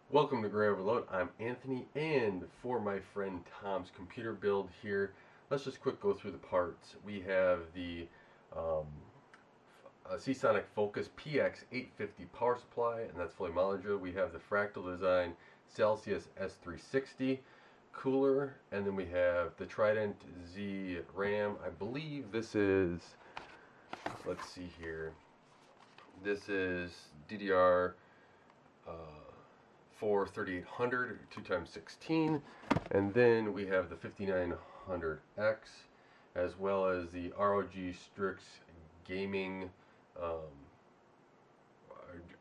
Welcome to Gray Overload. I'm Anthony, and for my friend Tom's computer build here, let's just quick go through the parts. We have the um, Seasonic PX-850 power supply, and that's fully modular. We have the Fractal Design Celsius S36 cooler, and then we have the TridentZ RAM. I believe this is, let's see here, this is DDR uh, 3800 2x16, and then we have the 5900X, as well as the ROG STRIX gaming um,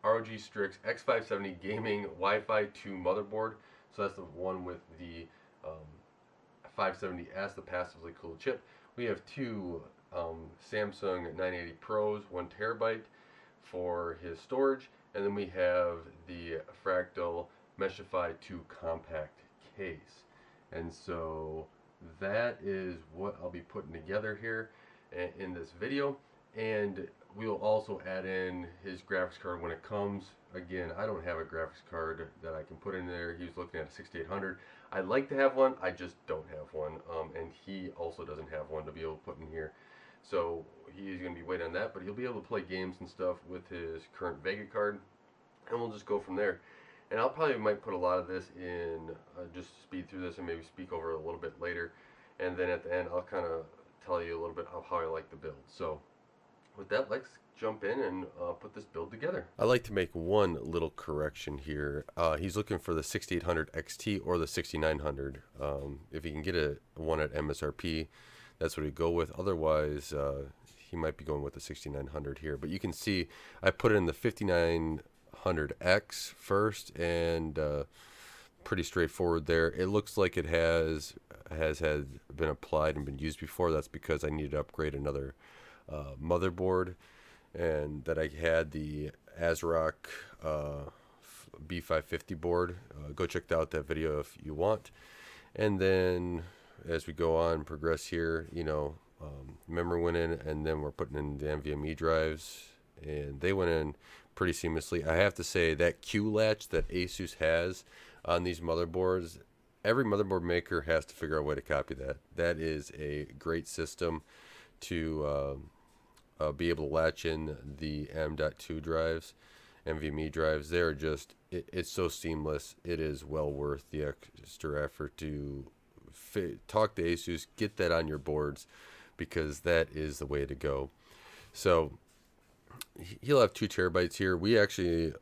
ROG STRIX X570 gaming Wi-Fi 2 motherboard. So that's the one with the 570S, the passively cooled chip. We have two Samsung 980 Pros, 1 TB for his storage, and then we have the Fractal Meshify 2 compact case. And so that is what I'll be putting together here in this video. And we'll also add in his graphics card when it comes. Again, I don't have a graphics card that I can put in there. He was looking at a 6800. I'd like to have one, I just don't have one. And he also doesn't have one to be able to put in here. So he's going to be waiting on that, but he'll be able to play games and stuff with his current Vega card, and we'll just go from there. And I'll probably might put a lot of this in, just speed through this and maybe speak over it a little bit later. And then at the end, I'll kind of tell you a little bit of how I like the build. So with that, let's jump in and put this build together. I'd like to make one little correction here. He's looking for the 6800 XT or the 6900. If he can get one at MSRP, that's what he'd go with. Otherwise, he might be going with the 6900 here. But you can see I put it in the 5900X first, and pretty straightforward there. It looks like it has been applied and been used before. That's because I needed to upgrade another motherboard, and that I had the ASUS B550 board. Go check out that video if you want. And then as we go on and progress here, memory went in, and then we're putting in the NVMe drives, and they went in pretty seamlessly. I have to say that Q latch that ASUS has on these motherboards, every motherboard maker has to figure out a way to copy that. That is a great system to be able to latch in the M.2 drives, NVMe drives. They're just, it's so seamless. It is well worth the extra effort to talk to ASUS, get that on your boards, because that is the way to go. So he'll have 2 TB here. We actually,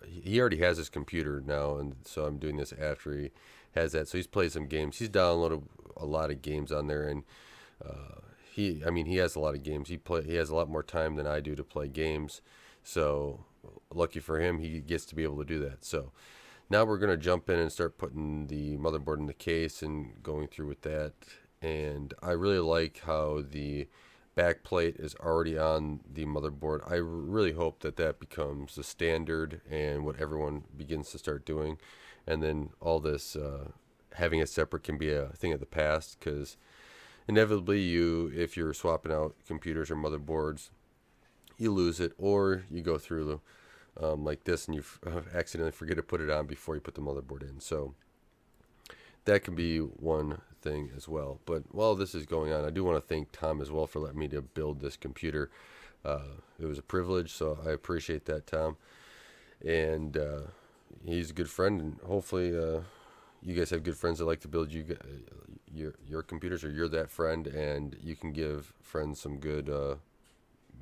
he already has his computer now, and so I'm doing this after he has that. So he's played some games. He's downloaded a lot of games on there, and he has a lot of games. He has a lot more time than I do to play games. So lucky for him, he gets to be able to do that. So now we're going to jump in and start putting the motherboard in the case and going through with that. And I really like how the back plate is already on the motherboard. I really hope that that becomes the standard and what everyone begins to start doing. And then all this having it separate can be a thing of the past, because inevitably if you're swapping out computers or motherboards, you lose it, or you go through like this and you accidentally forget to put it on before you put the motherboard in. So that can be one thing as well. But while this is going on, I do want to thank Tom as well for letting me to build this computer. It was a privilege, so I appreciate that, Tom. And he's a good friend, and hopefully you guys have good friends that like to build your computers, or you're that friend, and you can give friends some good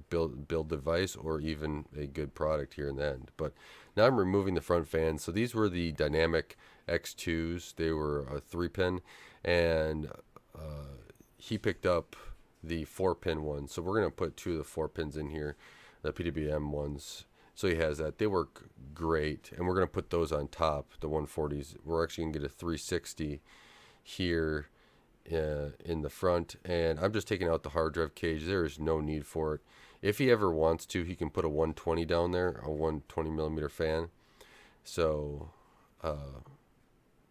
build device, or even a good product here in the end. But now I'm removing the front fans. So these were the dynamic X2s. They were a 3-pin, and he picked up the 4-pin one. So we're going to put 2 of the 4 pins in here, the PWM ones. So he has that. They work great, and we're going to put those on top, the 140s. We're actually going to get a 360 here in the front, and I'm just taking out the hard drive cage. There is no need for it. If he ever wants to, he can put a 120 down there, a 120 millimeter fan. So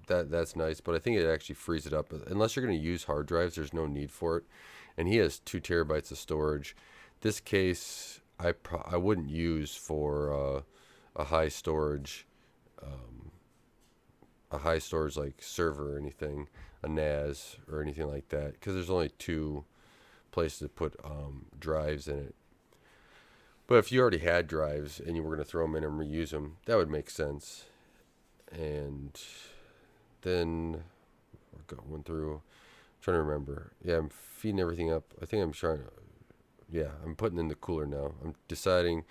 that's nice, but I think it actually frees it up. Unless you're going to use hard drives, there's no need for it. And he has 2 terabytes of storage. This case I wouldn't use for a high storage a high storage like server or anything, a NAS or anything like that, because there's only 2 places to put drives in it. But if you already had drives and you were going to throw them in and reuse them, that would make sense. And then going through, trying to remember. Yeah, I'm feeding everything up. I think I'm trying to, yeah, I'm putting in the cooler now. I'm deciding.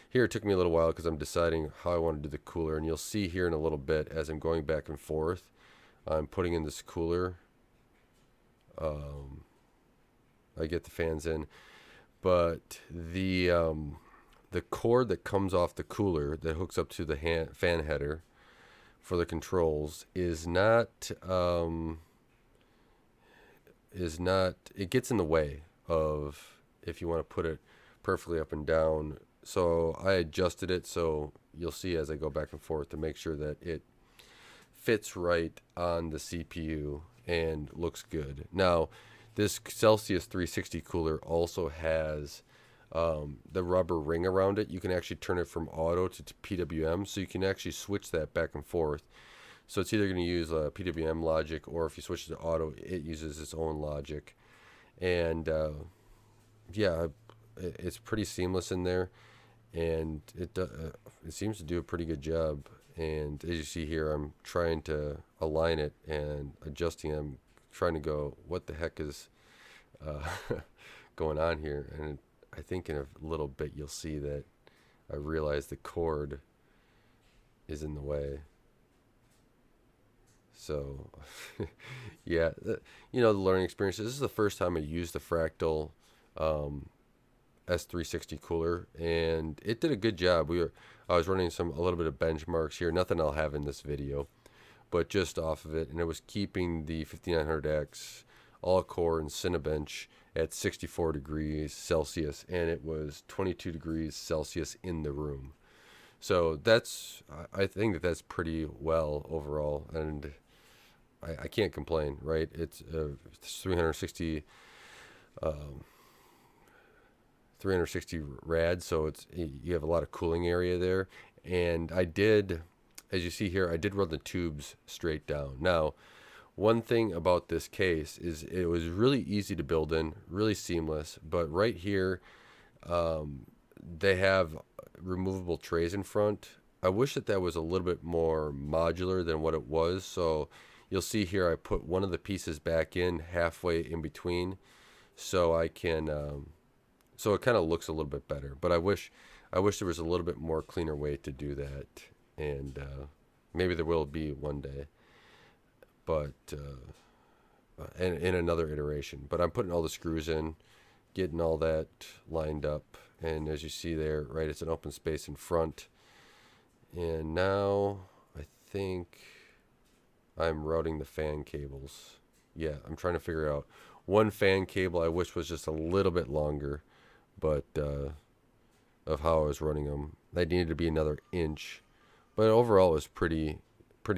Here it took me a little while because I'm deciding how I want to do the cooler. And you'll see here in a little bit as I'm going back and forth, I'm putting in this cooler. I get the fans in. But the cord that comes off the cooler that hooks up to the fan header for the controls is not, it gets in the way of if you want to put it perfectly up and down. So I adjusted it, so you'll see as I go back and forth to make sure that it fits right on the CPU and looks good. Now, this Celsius 360 cooler also has the rubber ring around it. You can actually turn it from auto to PWM, so you can actually switch that back and forth. So it's either going to use a PWM logic, or if you switch it to auto, it uses its own logic. And yeah, it's pretty seamless in there, and it seems to do a pretty good job. And as you see here, I'm trying to align it and adjusting. I'm trying to go, what the heck is going on here? And I think in a little bit you'll see that I realize the cord is in the way. So yeah, you know, the learning experience. This is the first time I used the Fractal S360 cooler, and it did a good job. I was running a little bit of benchmarks here, nothing I'll have in this video, but just off of it, and it was keeping the 5900X all-core and Cinebench at 64 degrees Celsius, and it was 22 degrees Celsius in the room. So I think that's pretty well overall, and I can't complain, right? It's 360 rad, so you have a lot of cooling area there. And I did, as you see here, I did run the tubes straight down. Now, one thing about this case is it was really easy to build in, really seamless, but right here they have removable trays in front. I wish that was a little bit more modular than what it was. So you'll see here I put one of the pieces back in halfway in between, so I can so it kind of looks a little bit better. But I wish there was a little bit more cleaner way to do that, and maybe there will be one day, but and in another iteration. But I'm putting all the screws in, getting all that lined up, and as you see there, right, it's an open space in front. And now I think I'm routing the fan cables. Yeah, I'm trying to figure out one fan cable I wish was just a little bit longer, but of how I was running them, they needed to be another inch. But overall it was pretty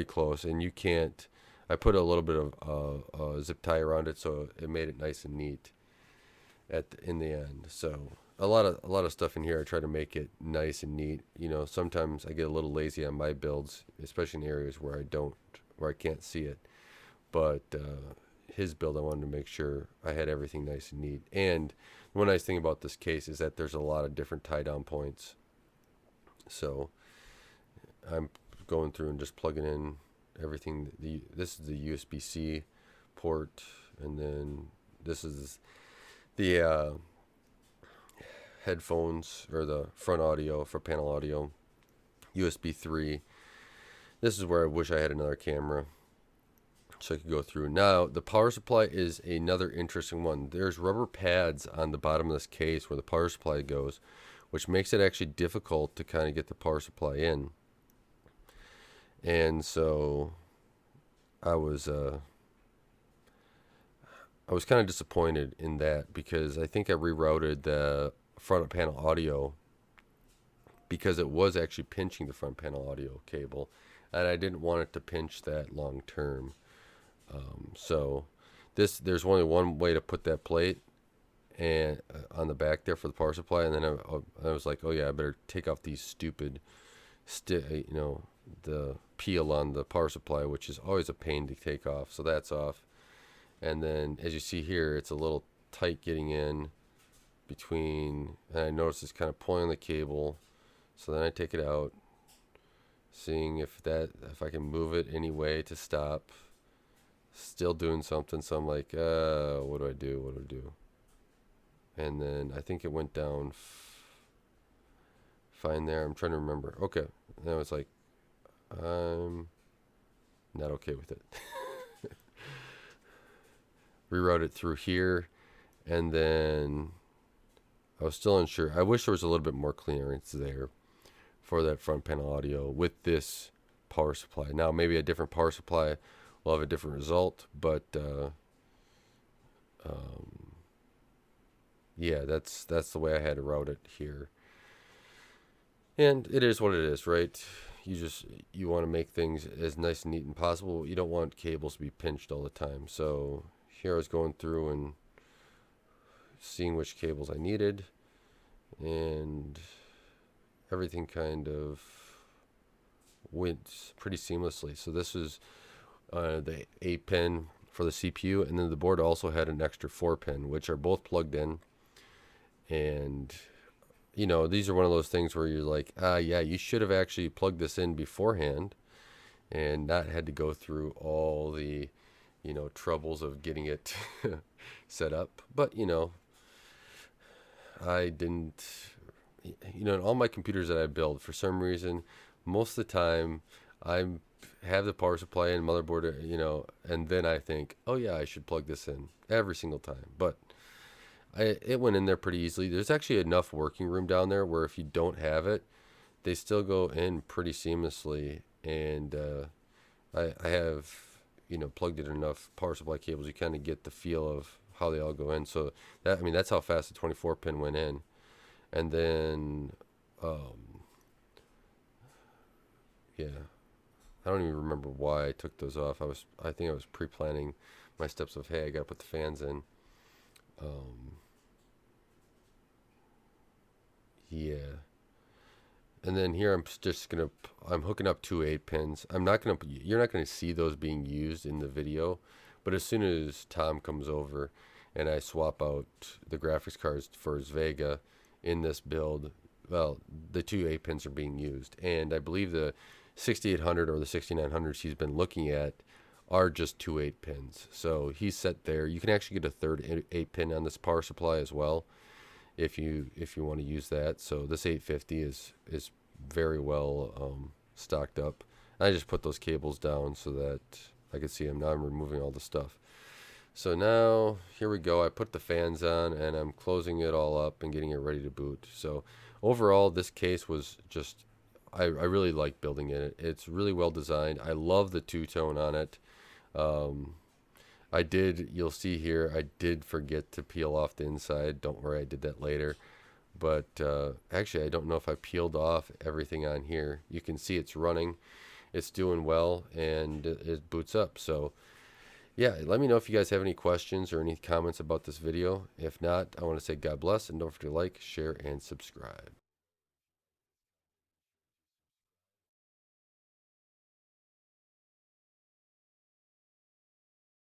close. And you can't, I put a little bit of zip tie around it, so it made it nice and neat in the end. So a lot of stuff in here, I try to make it nice and neat. You know, sometimes I get a little lazy on my builds, especially in areas where I can't see it. But his build, I wanted to make sure I had everything nice and neat. And one nice thing about this case is that there's a lot of different tie down points. So I'm going through and just plugging in everything. This is the USB-C port, and then this is the headphones, or the front audio for panel audio, USB 3. This is where I wish I had another camera so I could go through. Now, the power supply is another interesting one. There's rubber pads on the bottom of this case where the power supply goes, which makes it actually difficult to kind of get the power supply in. And so I was kind of disappointed in that, because I think I rerouted the front panel audio because it was actually pinching the front panel audio cable, and I didn't want it to pinch that long term. So there's only one way to put that plate and on the back there for the power supply, and then I was like, oh yeah, I better take off these stupid the peel on the power supply, which is always a pain to take off. So that's off. And then as you see here, it's a little tight getting in between, and I notice it's kind of pulling on the cable. So then I take it out, seeing if I can move it any way to stop. Still doing something, so I'm like, what do I do? What do I do? And then I think it went down fine there. I'm trying to remember. Okay. And I was like, I'm not okay with it. Reroute it through here, and then I was still unsure. I wish there was a little bit more clearance there for that front panel audio with this power supply. Now maybe a different power supply will have a different result, but yeah, that's the way I had to route it here. And it is what it is, right? You want to make things as nice and neat and possible. You don't want cables to be pinched all the time. So here I was going through and seeing which cables I needed, and everything kind of went pretty seamlessly. So this is the 8-pin for the CPU, and then the board also had an extra 4-pin, which are both plugged in. And you know, these are one of those things where you're like, yeah, you should have actually plugged this in beforehand and not had to go through all the, you know, troubles of getting it set up. But, you know, I didn't, you know, in all my computers that I build, for some reason, most of the time I have the power supply and motherboard, you know, and then I think, oh yeah, I should plug this in every single time. But it went in there pretty easily. There's actually enough working room down there where if you don't have it, they still go in pretty seamlessly. And I have, you know, plugged in enough power supply cables, you kind of get the feel of how they all go in. So that, I mean, that's how fast the 24-pin went in. And then, yeah, I don't even remember why I took those off. I think I was pre-planning my steps of, hey, I got to put the fans in. Yeah. And then here I'm hooking up 2 8-pins. You're not gonna see those being used in the video, but as soon as Tom comes over and I swap out the graphics cards for his Vega in this build, well, the 2 8-pins are being used. And I believe the 6800 or the 6900s he's been looking at are just 2 8-pins. So he's set there. You can actually get a third 8-pin on this power supply as well, if you want to use that. So this 850 is very well stocked up. I just put those cables down so that I could see them. Now I'm removing all the stuff. So now here we go. I put the fans on and I'm closing it all up and getting it ready to boot. So overall, this case was just, I really like building it. It's really well designed. I love the two-tone on it. You'll see here, I did forget to peel off the inside. Don't worry, I did that later. But actually, I don't know if I peeled off everything on here. You can see it's running. It's doing well, and it boots up. So, yeah, let me know if you guys have any questions or any comments about this video. If not, I want to say God bless, and don't forget to like, share, and subscribe.